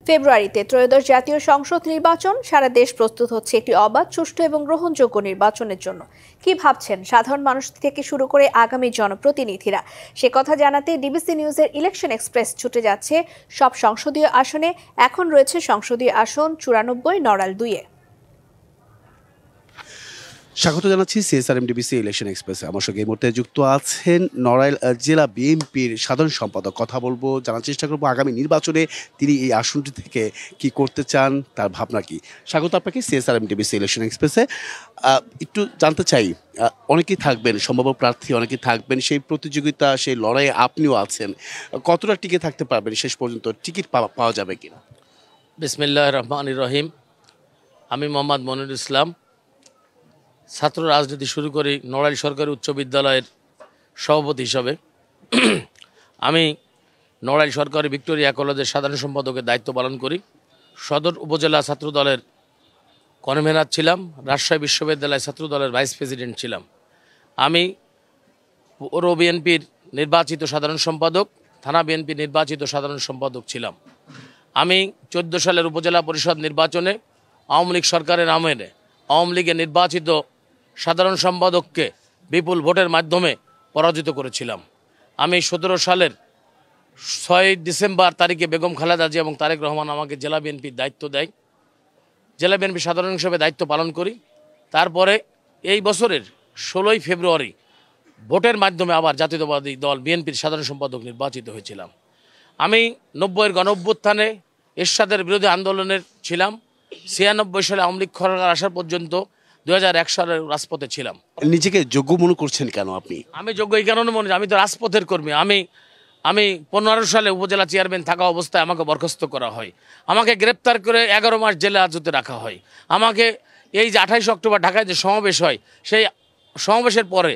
ফেব্রুয়ারিতে ত্রয়োদশ জাতীয় সংসদ নির্বাচন, সারা দেশ প্রস্তুত হচ্ছে একটি অবাধ, সুষ্ঠু এবং গ্রহণযোগ্য নির্বাচনের জন্য। কি ভাবছেন সাধারণ মানুষ থেকে শুরু করে আগামী জনপ্রতিনিধিরা? সে কথা জানাতে ডিবিসি নিউজের ইলেকশন এক্সপ্রেস ছুটে যাচ্ছে সব সংসদীয় আসনে। এখন রয়েছে সংসদীয় আসন 94, নড়াইল 2-এ। স্বাগত জানাচ্ছি সিএসআরএম ডিবিসি ইলেকশন এক্সপ্রেসে। আমার সঙ্গে এই মুহূর্তে যুক্ত আছেন নড়াইল জেলা বিএনপির সাধারণ সম্পাদক। কথা বলবো, জানার চেষ্টা করবো আগামী নির্বাচনে তিনি এই আসনটি থেকে কি করতে চান, তার ভাবনা কি। স্বাগত আপনাকে সিএসআরএম ডিবিসি ইলেকশন এক্সপ্রেসে। একটু জানতে চাই, অনেকেই থাকবেন সম্ভাব্য প্রার্থী, অনেকেই থাকবেন, সেই প্রতিযোগিতা, সেই লড়াইয়ে আপনিও আছেন। কতটা টিকে থাকতে পারবেন শেষ পর্যন্ত? টিকিট পাওয়া যাবে কিনা? বিসমিল্লাহির রহমানির রহিম। আমি মোহাম্মদ মনিরুল ইসলাম, ছাত্র রাজনীতি শুরু করি নড়াইল সরকারি উচ্চ বিদ্যালয়ের সভাপতি হিসাবে। আমি নড়াইল সরকারি ভিক্টোরিয়া কলেজের সাধারণ সম্পাদকের দায়িত্ব পালন করি। সদর উপজেলা ছাত্র দলের কনভেনার ছিলাম, রাজশাহী বিশ্ববিদ্যালয় ছাত্র দলের ভাইস প্রেসিডেন্ট ছিলাম। আমি পৌর বিএনপির নির্বাচিত সাধারণ সম্পাদক, থানা বিএনপির নির্বাচিত সাধারণ সম্পাদক ছিলাম। আমি 14 সালের উপজেলা পরিষদ নির্বাচনে আওয়ামী লীগ সরকারের আমলে আওয়ামী লীগের নির্বাচিত সাধারণ সম্পাদককে বিপুল ভোটের মাধ্যমে পরাজিত করেছিলাম। আমি 17 সালের 6 ডিসেম্বর তারিখে বেগম খালেদা জিয়া এবং তারেক রহমান আমাকে জেলা বিএনপির দায়িত্ব দেয়। জেলা বিএনপির সাধারণ হিসেবে দায়িত্ব পালন করি। তারপরে এই বছরের 16 ফেব্রুয়ারি ভোটের মাধ্যমে আবার জাতীয়তাবাদী দল বিএনপির সাধারণ সম্পাদক নির্বাচিত হয়েছিলাম। আমি 90-এর গণঅভ্যুত্থানে এরশাদের বিরোধী আন্দোলনের ছিলাম। 96 সালে আওয়ামী লীগ সরকার আসার পর্যন্ত 2001 সালের রাজপথে ছিলাম। নিজেকে যোগ্য মনে করছেন কেন আপনি? আমি যোগ্য এই কারণে মনে, আমি তো রাজপথের কর্মী। আমি 15 সালে উপজেলা চেয়ারম্যান থাকা অবস্থায় আমাকে বরখাস্ত করা হয়। আমাকে গ্রেপ্তার করে 11 মাস জেলে হাজতে রাখা হয়। আমাকে এই যে 28 অক্টোবর ঢাকায় যে সমাবেশ হয়, সেই সমাবেশের পরে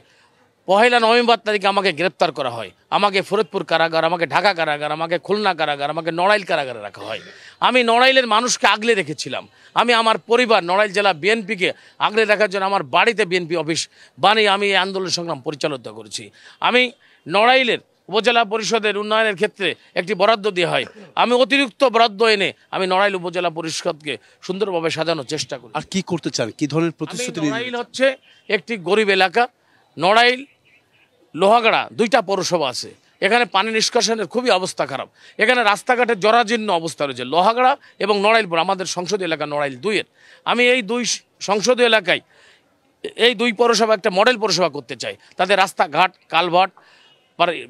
1 নভেম্বর তারিখে আমাকে গ্রেপ্তার করা হয়। আমাকে ফরিদপুর কারাগার, আমাকে ঢাকা কারাগার, আমাকে খুলনা কারাগার, আমাকে নড়াইল কারাগারে রাখা হয়। আমি নড়াইলের মানুষকে আগলে রেখেছিলাম। আমি আমার পরিবার নড়াইল জেলা বিএনপিকে আগলে রাখার জন্য আমার বাড়িতে বিএনপি অফিস বানিয়ে আমি এই আন্দোলন সংগ্রাম পরিচালিত করেছি। আমি নড়াইলের উপজেলা পরিষদের উন্নয়নের ক্ষেত্রে একটি বরাদ্দ দেওয়া হয়, আমি অতিরিক্ত বরাদ্দ এনে আমি নড়াইল উপজেলা পরিষদকে সুন্দরভাবে সাজানোর চেষ্টা করি। আর কি করতে চান, কি ধরনের প্রতিশ্রুতি? নড়াইল হচ্ছে একটি গরিব এলাকা। নড়াইল লোহাগাড়া 2টা পৌরসভা আছে। এখানে পানি নিষ্কাশনের খুবই অবস্থা খারাপ। এখানে রাস্তাঘাটের জরাজীর্ণ অবস্থা রয়েছে। লোহাগাড়া এবং নড়াইলপুর আমাদের সংসদীয় এলাকা নড়াইল 2-এর। আমি এই 2 সংসদীয় এলাকায় এই 2 পৌরসভা একটা মডেল পৌরসভা করতে চাই। তাদের রাস্তাঘাট, কালভার্ট,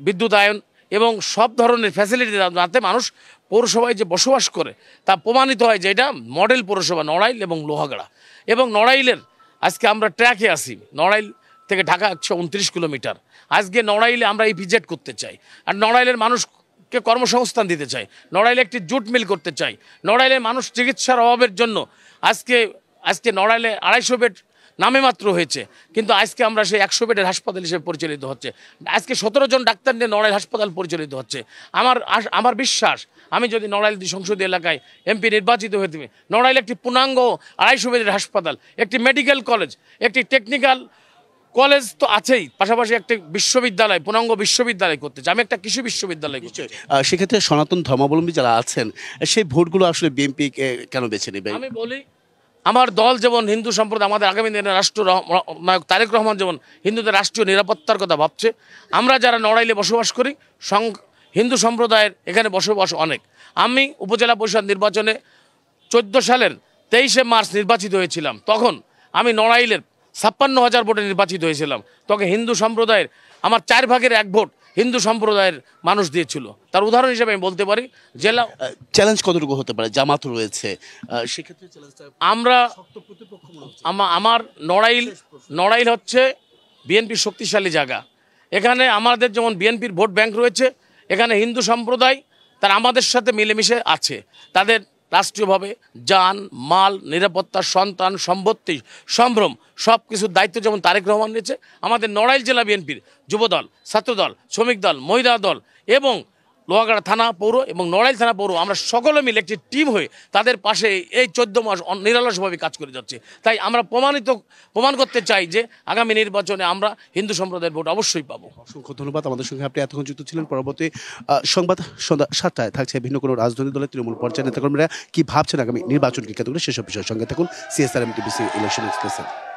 বিদ্যুতায়ন এবং সব ধরনের ফ্যাসিলিটি, যাতে মানুষ পৌরসভায় যে বসবাস করে তা প্রমাণিত হয় যে এটা মডেল পৌরসভা নড়াইল এবং লোহাগাড়া। এবং নড়াইলের আজকে আমরা ট্র্যাকে আছি, নড়াইল থেকে ঢাকা 129 কিলোমিটার। আজকে নড়াইলে আমরা ইপিজেড করতে চাই, আর নড়াইলের মানুষকে কর্মসংস্থান দিতে চাই। নড়াইলে একটি জুট মিল করতে চাই। নড়াইলের মানুষ চিকিৎসার অভাবের জন্য আজকে নড়াইলে 250 বেড নামে মাত্র হয়েছে, কিন্তু আজকে আমরা সেই 100 বেডের হাসপাতাল হিসেবে পরিচালিত হচ্ছে। আজকে 17 জন ডাক্তার নিয়ে নড়াইল হাসপাতাল পরিচালিত হচ্ছে। আমার বিশ্বাস, আমি যদি নড়াইল সংসদীয় এলাকায় এমপি নির্বাচিত হয়ে থাকি, নড়াইল একটি পূর্ণাঙ্গ 250 বেডের হাসপাতাল, একটি মেডিকেল কলেজ, একটি টেকনিক্যাল কলেজ তো আছেই, পাশাপাশি একটা বিশ্ববিদ্যালয়, পূর্ণাঙ্গ বিশ্ববিদ্যালয় করতে চাই। আমি একটা কৃষি বিশ্ববিদ্যালয় করতে চাই। সেক্ষেত্রে সনাতন ধর্মাবলম্বী যারা আছেন, সেই ভোটগুলো আসলে বিএনপি কেন বেছে নেবে? আমি বলি, আমার দল যেমন হিন্দু সম্প্রদায়, আমাদের আগামী দিনের রাষ্ট্র নায়ক তারেক রহমান যেমন হিন্দুদের রাষ্ট্রীয় নিরাপত্তার কথা ভাবছে, আমরা যারা নড়াইলে বসবাস করি হিন্দু সম্প্রদায়ের এখানে বসবাস অনেক। আমি উপজেলা পরিষদ নির্বাচনে 14 সালের 23 মার্চ নির্বাচিত হয়েছিলাম। তখন আমি নড়াইলের 56,000 ভোটে নির্বাচিত হয়েছিলাম। তখন হিন্দু সম্প্রদায়ের আমার 4 ভাগের 1 ভোট হিন্দু সম্প্রদায়ের মানুষ দিয়েছিল। তার উদাহরণ হিসেবে আমি বলতে পারি, জেলা চ্যালেঞ্জ কতটুকু হতে পারে? জামাত রয়েছে, সেক্ষেত্রে আমরা আমার নড়াইল হচ্ছে বিএনপির শক্তিশালী জায়গা। এখানে আমাদের যেমন বিএনপির ভোট ব্যাংক রয়েছে, এখানে হিন্দু সম্প্রদায় তারা আমাদের সাথে মিলেমিশে আছে। তাদের রাষ্ট্রীয়ভাবে যান মাল, নিরাপত্তা, সন্তান, সম্পত্তি, সম্ভ্রম সব কিছুর দায়িত্ব যেমন তারেক রহমান নিয়েছে, আমাদের নড়াইল জেলা বিএনপির যুবদল, ছাত্রদল, শ্রমিক দল, মহিলা দল এবং লোহাগাড়া থানা পৌর এবং নড়াইল থানা পৌর আমরা সকলে মিলে একটি টিম হয়ে তাদের পাশে এই 14 মাস নিরলসভাবে কাজ করে যাচ্ছে। তাই আমরা প্রমাণ করতে চাই যে আগামী নির্বাচনে আমরা হিন্দু সম্প্রদায়ের ভোট অবশ্যই পাবো। অসংখ্য ধন্যবাদ। আমাদের সঙ্গে আপনি এতক্ষণ যুক্ত ছিলেন। পরবর্তী সংবাদ সন্ধ্যা 7টায় থাকছে ভিন্ন কোনো রাজনৈতিক দলের তৃণমূল পর্যায়ের নেতাকর্মীরা কি ভাবছেন আগামী নির্বাচনকে কেন্দ্র করে সেসব বিষয়ের সঙ্গে থাকুন। CSRM TBC ইলেকশন এক্সপ্রেসে।